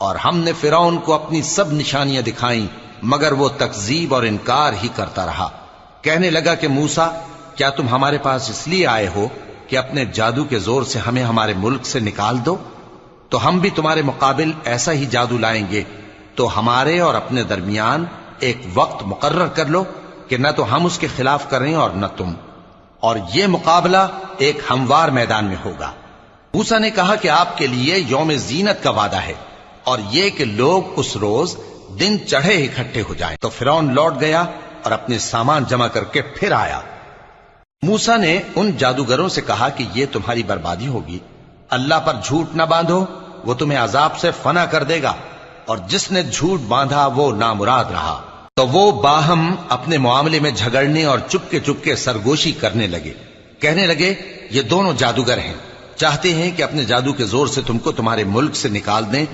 اور ہم نے فرعون کو اپنی سب نشانیاں دکھائیں مگر وہ تکذیب اور انکار ہی کرتا رہا۔ کہنے لگا کہ موسیٰ، کیا تم ہمارے پاس اس لیے آئے ہو کہ اپنے جادو کے زور سے ہمیں ہمارے ملک سے نکال دو؟ تو ہم بھی تمہارے مقابل ایسا ہی جادو لائیں گے، تو ہمارے اور اپنے درمیان ایک وقت مقرر کر لو کہ نہ تو ہم اس کے خلاف کریں اور نہ تم، اور یہ مقابلہ ایک ہموار میدان میں ہوگا۔ موسیٰ نے کہا کہ آپ کے لیے یوم زینت کا وعدہ ہے، اور یہ کہ لوگ اس روز دن چڑھے اکٹھے ہو جائیں۔ تو فرعون لوٹ گیا اور اپنے سامان جمع کر کے پھر آیا۔ موسیٰ نے ان جادوگروں سے کہا کہ یہ تمہاری بربادی ہوگی، اللہ پر جھوٹ نہ باندھو، وہ تمہیں عذاب سے فنا کر دے گا، اور جس نے جھوٹ باندھا وہ نامراد رہا۔ تو وہ باہم اپنے معاملے میں جھگڑنے اور چپکے سرگوشی کرنے لگے۔ کہنے لگے یہ دونوں جادوگر ہیں، چاہتے ہیں کہ اپنے جادو کے زور سے تم کو تمہارے ملک سے نکال دیں